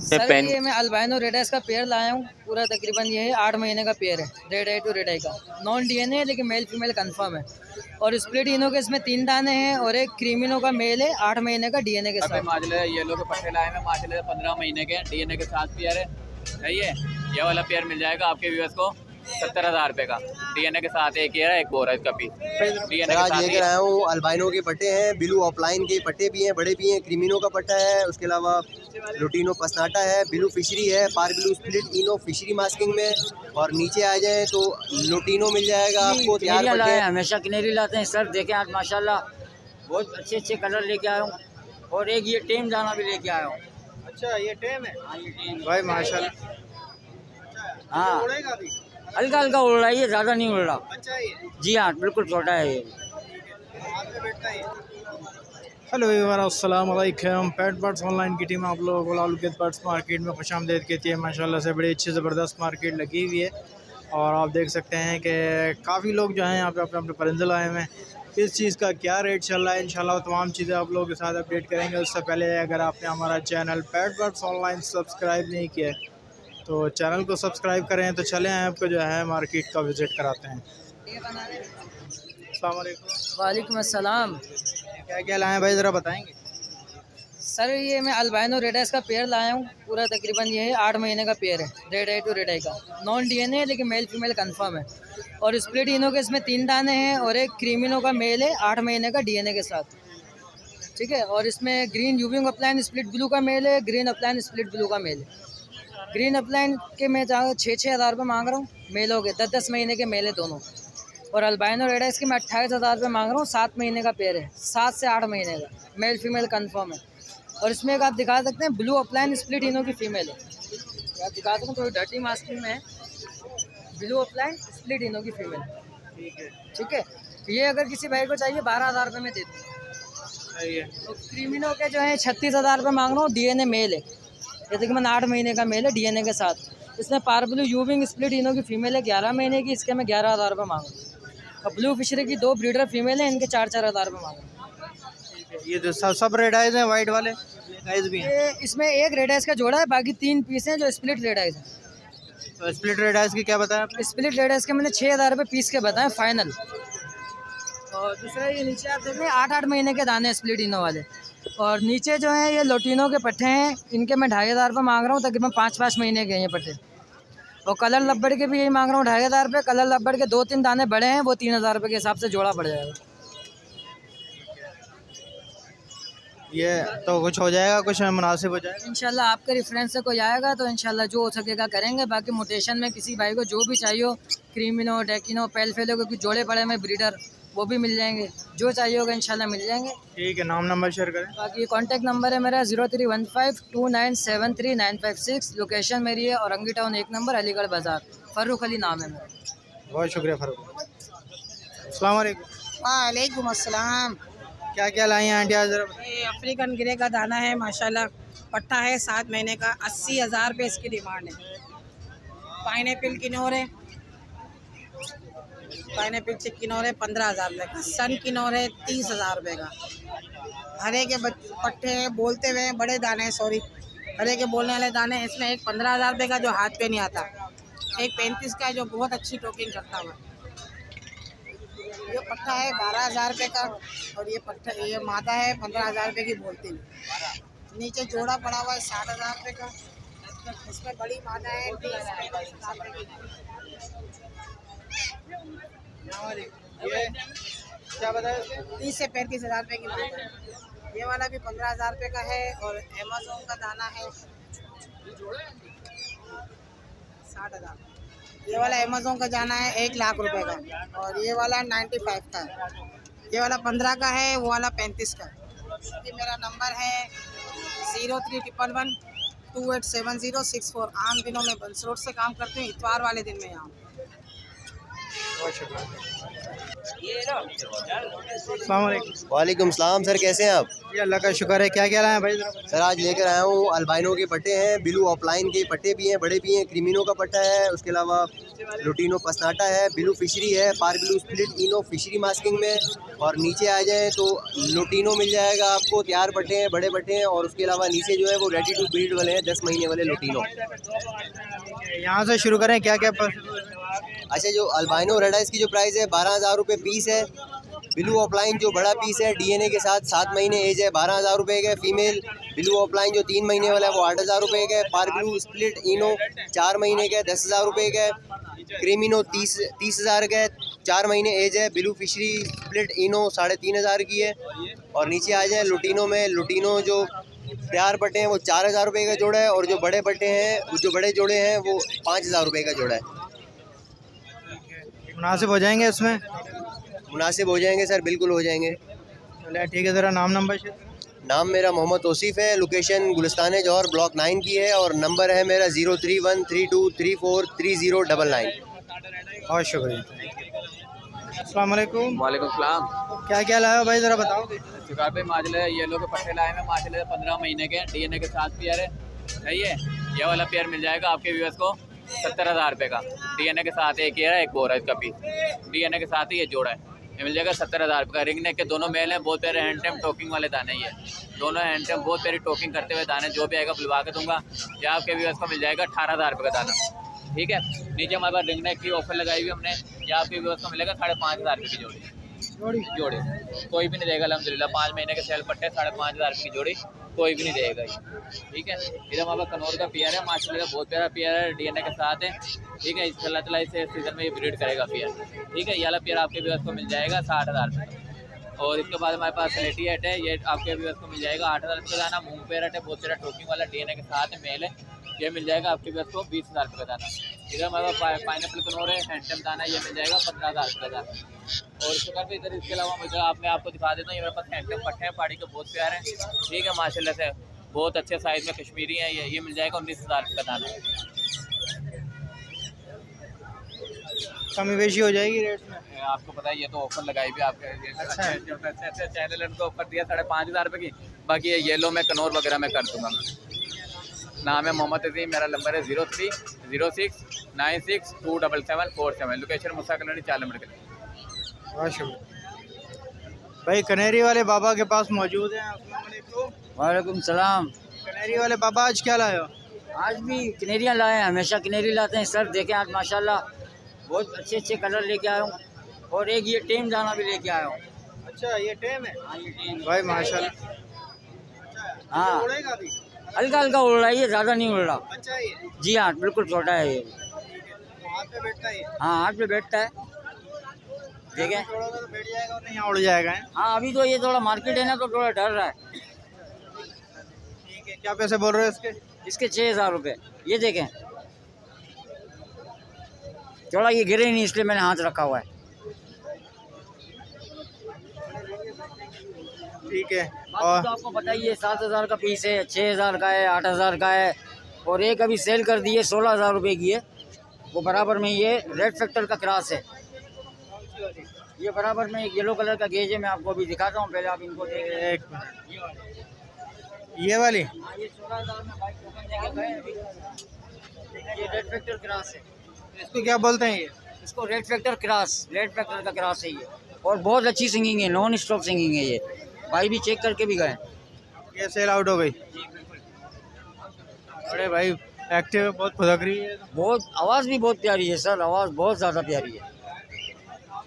Sir ये मैं albino red eyes का पेयर लाया हूँ। पूरा तकरीबन ये है 8 महीने का पेयर है। रेड आई टू रेड आई का नॉन डीएनए है, लेकिन मेल फीमेल कंफर्म है। और स्प्लिट इनो के इसमें 3 दाने हैं और एक क्रीमिनो का मेल है 8 महीने का डीएनए के साथ। माजले ये लोग पट्टे लाए हैं माजले 15 महीने के डीएनए के साथ पेयर है। सही है, ये वाला पेयर मिल जाएगा आपके व्यूअर्स को 70,000 रुपये का। डीएनए के साथ एक ये है, एक बोरा इसका पीस डीएनए के साथ लेकर आया हूँ। अल्बाइनो के पट्टे हैं, ब्लू ऑफलाइन के पट्टे भी हैं, बड़े भी हैं। क्रीमिनो का पट्टा है, उसके अलावा लुटिनो पसनाटा है, ब्लू फिशरी है, पार ब्लू स्प्लिट इनो फिशरी मास्किंग में। और नीचे आ जाए तो लुटिनो मिल जाएगा आपको तैयार पट्टे। हमेशा किनेरी लाते हैं सर। देखें आज माशाल्लाह बहुत अच्छे अच्छे कलर लेके आया हूँ। और एक ये टेम दाना भी लेके आया हूँ। अच्छा ये टेम है? हाँ, ये टेम भाई माशाल्लाह। हाँ हल्का हल्का उड़ रहा है, ये ज़्यादा नहीं उड़ रहा। अच्छा ये जी हाँ बिल्कुल छोटा है ये। हेलो अस्सलाम वालेकुम। पेट बर्ड्स ऑनलाइन की टीम आप लोगों को लाल बर्ड्स मार्केट में खुशामदीद कहती है। माशाल्लाह से बड़ी अच्छी ज़बरदस्त मार्केट लगी हुई है। और आप देख सकते हैं कि काफ़ी लोग जो हैं यहाँ पे अपने अपने परिंदे लाए हुए हैं। किस चीज़ का क्या रेट चल रहा है इंशाल्लाह तमाम चीज़ें आप लोगों के साथ अपडेट करेंगे। उससे पहले अगर आपने हमारा चैनल पेट बर्ड्स ऑनलाइन सब्सक्राइब नहीं किया है तो चैनल को सब्सक्राइब करें। तो चलें आपको जो है मार्केट का विज़िट कराते हैं। अस्सलाम वालेकुम। वालेकुम अस्सलाम। क्या क्या लाए हैं भाई, ज़रा बताएँगे? सर ये मैं अल्बाइनो रेड आइज का पेयर लाया हूँ। पूरा तकरीबन ये है 8 महीने का पेयर है। रेड आई टू रेड आई का नॉन डीएनए है, लेकिन मेल फीमेल कंफर्म है। और स्प्लिट इनो के इसमें 3 दाने हैं और एक क्रीमिनो का मेल है 8 महीने का डीएनए के साथ। ठीक है। और इसमें ग्रीन यूविंग अपलाइन स्प्लिट ब्लू का मेल है, ग्रीन अपलाइन स्प्लिट ब्लू का मेल है। ग्रीन अपलाइन के मैं 6-6 हज़ार रुपये मांग रहा हूँ। मेलों के 10-10 महीने के मेल है दोनों। और अल्बाइनो रेड आइज के मैं 28,000 रुपये मांग रहा हूँ। 7 महीने का पेयर है, 7 से 8 महीने का मेल फीमेल कंफर्म है। और इसमें एक आप दिखा सकते हैं ब्लू अपलाइन स्प्लिट इनो की फीमेल है। आप दिखा सकते हैं थोड़ी डर्टी मास्किंग में है। ब्लू अपलाइन स्प्लिट इनो की फीमेल ठीक है। ये अगर किसी भाई को चाहिए 12,000 रुपये में दे दूँ। तो क्रीमिनो के जो है 36,000 रुपये मांग रहा हूँ। डीएनए मेल है, जैसे कि मैं 8 महीने का मेल है डीएनए के साथ। इसमें पार ब्लू यूविंग स्प्लिट इनो की फीमेल है 11 महीने की। इसके मैं 11,000 रुपये मांग रहा हूँ। और ब्लू फिशरी की 2 ब्रीडर फीमेल हैं, इनके 4-4 हज़ार रुपये मांग रहा हूँ। ये जो सब रेड आइज हैं, वाइट वाले आइज भी हैं? ये इसमें एक रेड आइज का जोड़ा है, बाकी 3 पीस हैं जो स्प्लिट रेड आइज हैं। तो स्प्लिट रेड आइज की क्या बताया आपने? स्प्लिट रेड आइज के मैंने 6,000 रुपये पीस के बताए फाइनल। और दूसरा ये नीचे आप देख रहे हैं 8-8 महीने के दाने स्प्लिट इनो वाले। और नीचे जो है ये लोटिनो के पट्टे हैं, इनके मैं 2,500 रुपये मांग रहा हूँ। तकरीबन 5-5 महीने के हैं ये पट्टे। और कलर लब्बड़ के भी यही मांग रहा हूँ 2,500 रुपये। कलर लब्बड़ के 2-3 दाने बड़े हैं, वो 3,000 रुपये के हिसाब से जोड़ा पड़ जाएगा। ये तो कुछ हो जाएगा, कुछ मुनासिब हो जाएगा इंशाल्लाह। आपके रेफरेंस से कोई आएगा तो इंशाल्लाह जो हो सकेगा करेंगे। बाकी मोटेशन में किसी भाई को जो भी चाहिए हो, क्रीमिनो डेकिनो पेलफेलो के कुछ जोड़े पड़े हैं ब्रीडर, वो भी मिल जाएंगे। जो चाहिए होगा इंशाल्लाह मिल जाएंगे। ठीक है, नाम नंबर शेयर करें। बाकी कॉन्टैक्ट नंबर है मेरा 03152973 लोकेशन मेरी है औरंगी टाउन 1 नंबर अलीगढ़ बाज़ार। फ़र्रुख अली नाम है मेरा। बहुत शुक्रिया फ़र्रुख। अस्सलाम वालेकुम। वालेकुम अस्सलाम। क्या क्या लाई हैं आंटी आज ज़रा? ये अफ्रीकन ग्रे का दाना है माशाल्लाह। पट्टा है 7 महीने का। 80,000 रुपये इसकी डिमांड है। पाइनएप्पल किनोर है, पाइनएप्पल चिक किनोर है 15,000 रुपये का। सन किनोर है 30,000 रुपये का। हरे के पट्टे हैं, बोलते हुए हैं बड़े दाने हैं, सॉरी हरे के बोलने वाले दाने। इसमें एक 15,000 रुपये का जो हाथ पे नहीं आता, एक 35 का है जो बहुत अच्छी टोकिंग करता हुआ। ये पट्टा है 12,000 रुपये का। और ये पट्टा ये मादा है 15,000 रुपये की बोलती है। नीचे जोड़ा पड़ा हुआ है 60,000 रुपये का। इसमें बड़ी मादा है 30,000 रुपये की। ये क्या बताया उसके? 30 से 35,000 रुपये की मादा है। ये वाला भी 15,000 रुपये का है। और अमेज़न का दाना है 60,000। ये वाला अमेज़न का जाना है 1 लाख रुपए का। और ये वाला 95 का है। ये वाला 15 का है, वो वाला 35 का है। ये मेरा नंबर है 0311 287064। आम दिनों में बंस रोड से काम करते हैं, इतवार वाले दिन में यहाँ। वालेकुम सलाम सर, कैसे हैं आप? जी अल्लाह का शुक्र है। क्या क्या लाए हैं भाई ज़रा? सर आज लेकर आया हूँ अल्बाइनो के पट्टे हैं, ब्लू ऑफलाइन के पट्टे भी हैं, बड़े भी हैं। क्रीमिनो का पट्टा है, उसके अलावा लुटीनो पसनाटा है, ब्लू फिशरी है, पार ब्लू स्प्लिट इनो फिशरी मास्किंग में। और नीचे आ जाएँ तो लुटीनो मिल जाएगा आपको, तैयार पट्टे हैं, बड़े पट्टे हैं। और उसके अलावा नीचे जो है वो रेडी टू ब्रीड वाले हैं, 10 महीने वाले लुटीनो। यहाँ से शुरू करें, क्या क्या अच्छा, जो अल्बाइनो रेड आइस की जो प्राइस है 12,000 रुपये पीस है। ब्लू ऑफलाइन जो बड़ा पीस है डीएनए के साथ, 7 महीने एज है, 12,000 रुपये का। फीमेल ब्लू ऑफलाइन जो 3 महीने वाला है वो 8,000 रुपये का है। पार ब्लू स्प्लिट इनो 4 महीने का है, 10,000 रुपये का है। क्रीमिनो 30,000 का है, 4 महीने एज है। ब्लू फिशरी स्प्लिट इनो 3,500 की है। और नीचे आ जाए लुटीनो में, लुटीनो जो तैयार पट्टे हैं वो 4,000 रुपये का जोड़ा है। और जो बड़े पट्टे हैं, जो बड़े जोड़े हैं वो 5,000 रुपये का जोड़ा है। मुनासिब हो जाएंगे इसमें? मुनासिब हो जाएंगे सर, बिल्कुल हो जाएंगे। चलिए ठीक है, ज़रा नाम नंबर शेयर। नाम मेरा मोहम्मद तौसीफ़ है, लोकेशन गुलिस्तान जौहर ब्लॉक 9 की है। और नंबर है मेरा 0313234309। बहुत शुक्रिया। अस्सलाम वालेकुम। वालेकुम सलाम। क्या क्या लाया हो भाई, ज़रा बताओगे? शिकार पे माजले ये लोग पट्टे लाए हैं माशाल्लाह 15 महीने के, डीएनए के साथ पेयर है। सही है, ये वाला पेयर मिल जाएगा आपके व्यूअर्स को 70,000 रुपये का। डीएनए के साथ एक ये है, एक बोरा इसका पीस। डीएनए के साथ ही ये जोड़ा है, ये मिल जाएगा 70,000 रुपये का। रिंग नेक के दोनों मेल हैं, बहुत प्यारे हैंड टेम टोकिंग वाले दाने ही है। दोनों हैंड टेम बहुत प्यारी टोकिंग करते हुए दाने, जो भी आएगा बुलवा के दूंगा। या आपके व्यूअर्स को मिल जाएगा 18,000 रुपये का दाना। ठीक है, नीचे हमारे पास रिंग नेक की ऑफर लगाई हुई हमने, या आपके व्यूअर्स को मिलेगा 5,500 रुपये की जोड़ी। कोई भी नहीं देगा अल्हम्दुलिल्लाह। 5 महीने के सेल पट्टे 5,500 रुपये की जोड़ी कोई भी नहीं देगा ये। ठीक है, इधर हमारे पास कनौर का पेयर है माशाल्लाह, बहुत प्यारा पेयर है, डीएनए के साथ है। ठीक है, इस अल्लाह ताला इसे सीजन में ये ब्रीड करेगा पेयर। ठीक है, ये वाला पेयर आपके व्यूअर्स को मिल जाएगा 60,000 रुपये। और इसके बाद हमारे पास स्लेटी हेट है, ये आपके व्यूअर्स को मिल जाएगा 8,000 रुपये का दाना। मूंग पेरट है, बहुत प्यारा टोकिंग वाला, डीएनए के साथ है, मेल है। ये मिल जाएगा आपके व्यूअर्स को 20,000 रुपये का दाना। इधर हमारे पास पाइनएप्पल कनौर है, हैंडसम दाना, ये मिल जाएगा 15,000 रुपये का दाना। और इसके बाद इधर इसके अलावा मुझे आपको दिखा देता हूँ, ये मेरे पास हैंडसम पट्टे हैं पहाड़ी के, बहुत प्यारे हैं। ठीक है, माशाल्लाह से बहुत अच्छे साइज़ में कश्मीरी हैं। ये मिल जाएगा 19,000 रुपये का दाना। कमी बेशी हो जाएगी रेट में? आपको पता है, ये तो ऑफर लगाई भी आपके अच्छे चैनल ने उनको ऑफर दिया 5,500 रुपये की। बाकी ये येलो में कनौर वगैरह में कर दूँगा मैं। नाम है मोहम्मद अजीम, मेरा नंबर है 030696277747। लोकेशन मुसा कॉलोनी 4 नंबर के। बहुत शुक्रिया भाई। कनेरी वाले बाबा के पास मौजूद हैं। अस्सलाम वालेकुम। वालेकुम सलाम। कनेरी वाले बाबा आज क्या लाए हो? आज भी कनेरियाँ लाए हैं, हमेशा कनेरी लाते हैं सर। देखें आज माशाल्लाह बहुत अच्छे अच्छे कलर लेके आया हूँ। और एक ये टेम दाना भी लेके आया हूँ। अच्छा, ये टेम है? हाँ, ये टेम भाई माशाल्लाह। हाँ, उड़ेगा अभी? हल्का हल्का उड़ रहा है, ये ज़्यादा नहीं उड़ रहा। अच्छा, ये जी हाँ, बिल्कुल छोटा है ये। हाथ पे बैठता है ये? हाँ, हाथ पे बैठता है। देखें, थोड़ा सा बैठ जाएगा और नहीं यहाँ उड़ जाएगा है? हाँ अभी तो ये थोड़ा मार्केट है ना, तो थोड़ा डर रहा है। ठीक है, क्या पैसे बोल रहे हो इसके? इसके 6,000 रुपये। ये देखें, थोड़ा ये गिरे नहीं इसलिए मैंने हाथ रखा हुआ है। ठीक है। बाकी और तो आपको बताइए 7,000 का पीस है, 6,000 का है, 8,000 का है। और एक अभी सेल कर दिए 16,000 रुपये की है, वो बराबर में ये रेड फैक्टर का क्रॉस है। ये बराबर में एक येलो कलर का गेज है, मैं आपको अभी दिखाता हूँ, पहले आप इनको देख लें। एक ये वाली? हाँ, ये 16,000 में बाइक टोकन देके गए अभी। ये रेड फैक्टर क्रॉस है। इसको क्या बोलते हैं ये? इसको red factor cross, red factor का क्रॉस है ये। और बहुत अच्छी सिंगिंग है, नॉन स्टॉप सिंगिंग है ये। भाई भी चेक करके भी गए। ये सेल आउट हो गई? अरे भाई एक्टिव है, बहुत फुदक रही है। बहुत आवाज़ भी बहुत प्यारी है सर, आवाज़ बहुत ज़्यादा प्यारी है।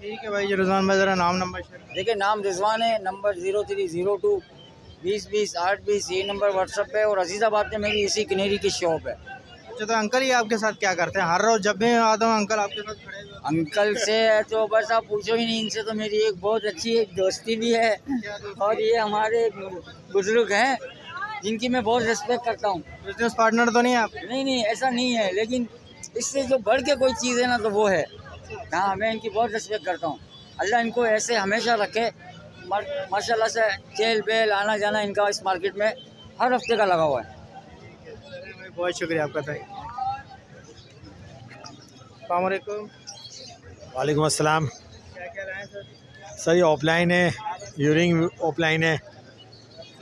ठीक है भाई, रिजवान भाई ज़रा नाम नंबर शेयर। देखिए, नाम रिजवान है, नंबर 03022020 ये नंबर व्हाट्सएप पे। और अजीज़ाबाद में मेरी इसी कनेरी की शॉप है। अच्छा, तो अंकल ये आपके साथ क्या करते हैं? हर रोज़ जब भी आता हूँ अंकल आपके साथ खड़े हुए। अंकल से तो बस आप पूछो ही नहीं, इनसे तो मेरी एक बहुत अच्छी एक दोस्ती भी है। और ये हमारे बुजुर्ग हैं जिनकी मैं बहुत रिस्पेक्ट करता हूँ। बिजनेस पार्टनर तो नहीं है आप? नहीं, ऐसा नहीं है, लेकिन इससे जो बढ़ के कोई चीज़ है ना, तो वो है। हाँ, मैं इनकी बहुत रिस्पेक्ट करता हूँ। अल्लाह इनको ऐसे हमेशा रखे। माशाल्लाह से चेल बेल आना जाना इनका इस मार्केट में हर हफ्ते का लगा हुआ है। बहुत शुक्रिया आपका भाई। अस्सलाम वालेकुम। वालेकुम अस्सलाम। क्या क्या लाए सर? सर ये ऑफलाइन है, यूरिंग ऑफलाइन है,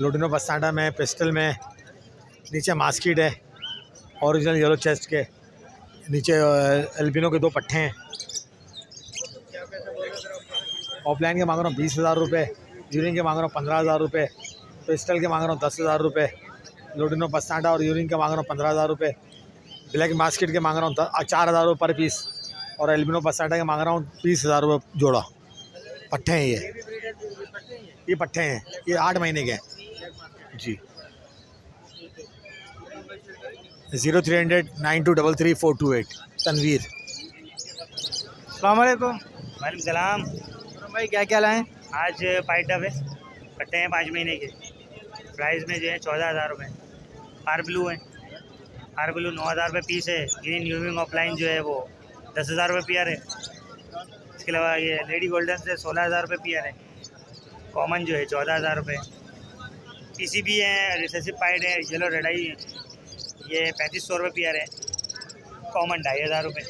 लुटिनो पस्ताटा में, पिस्टल में, नीचे मास्किट है, ओरिजिनल येलो चेस्ट के, नीचे एल्बिनो के 2 पट्टे हैं। ऑफलाइन के मांग रहा हूँ 20,000 रुपये, यूरिन के मांग रहा हूँ 15,000 रुपये, पिस्टल के मांग रहा हूँ 10,000 रुपये, लुटिनो पस्ताटा और यूरिन के मांग रहा हूँ 15,000 रुपये, ब्लैक मास्केट के मांग रहा हूँ 4,000 रुपये पर पीस और एल्बिनो पस्ताटा के मांग रहा हूँ 20,000 रुपये जोड़ा। पट्टे हैं ये पट्टे हैं, ये 8 महीने के हैं जी। 030092333428 तनवीर। अस्सलाम वालेकुम। वालेकुम सलाम। भाई क्या क्या लाएँ? आज पाइट डब है, पट्टे हैं 5 महीने के, प्राइस में जो है 14,000 रुपये। आर ब्लू है, आर ब्लू 9,000 रुपये पीस है। ग्रीन यूविंग ऑफलाइन जो है वो 10,000 रुपये पीयर है। इसके अलावा ये लेडी गोल्डन से 16,000 रुपये पीयर है। कॉमन जो है 14,000 रुपये। PCB है, रिसेसिव पाइट है, येलो रेड आई है, ये 3,500 रुपये पीयर है। कॉमन 2,500 रुपये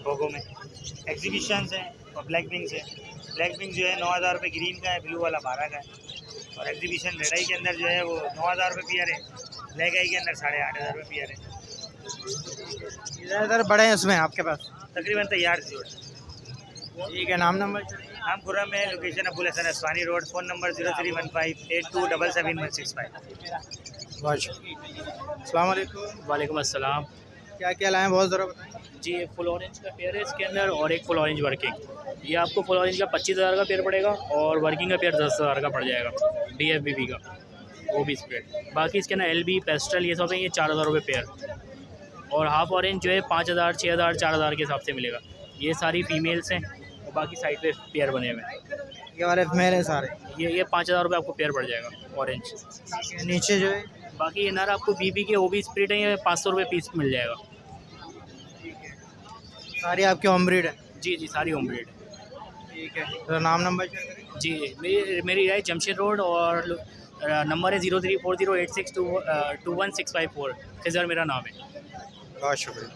भोगों में। एग्जीबिशंस हैं और ब्लैक विंग्स है। ब्लैक विंग जो है 9,000 रुपये ग्रीन का है, ब्लू वाला 12 का है। और एग्जीबिशन रेड आई के अंदर जो है वो 9,000 रुपये पीयर है, ब्लैक आई के अंदर 8,500 रुपये पीयर है। ज़्यादातर बड़े हैं उसमें आपके पास? तकरीबन तैयार जोड़। ठीक है, नाम नंबर? नाम खुर्रम है, location Abul Hasan Aswani road, phone number 031582777165। बहुत शुक्रिया। अस्सलाम वालेकुम। वालेकुम अस्सलाम। क्या क्या लाएँ, बहुत ज़रा बताएँ। जी एक फुल ऑरेंज का पेयर है इसके अंदर और एक फुल ऑरेंज वर्किंग। ये आपको फुल ऑरेंज का 25,000 का पेयर पड़ेगा और वर्किंग का पेयर 10,000 का पड़ जाएगा, DFBB का, वो भी स्प्रेड। बाकी इसके अंदर LB पेस्टल ये सब है, ये 4,000 रुपये पेयर। और हाफ ऑरेंज जो है 5,000 6,000 4,000 के हिसाब से मिलेगा। ये सारी फीमेल्स हैं और बाकी साइड पे पेयर बने हुए हैं। ये वाले मेरे सारे ये 5,000 रुपये आपको पेयर पड़ जाएगा ऑरेंज। नीचे जो है बाकी ये नर आपको BB के वो भी स्प्रेड है, ये 500 रुपये पीस मिल जाएगा। सारी आपकी होम ब्रीड है? जी जी सारी होम ब्रीड। ठीक है, तो नाम नंबर? जी मेरी राय जमशेद रोड और नंबर है 0340862165 खिजर मेरा नाम है। बहुत शुक्रिया।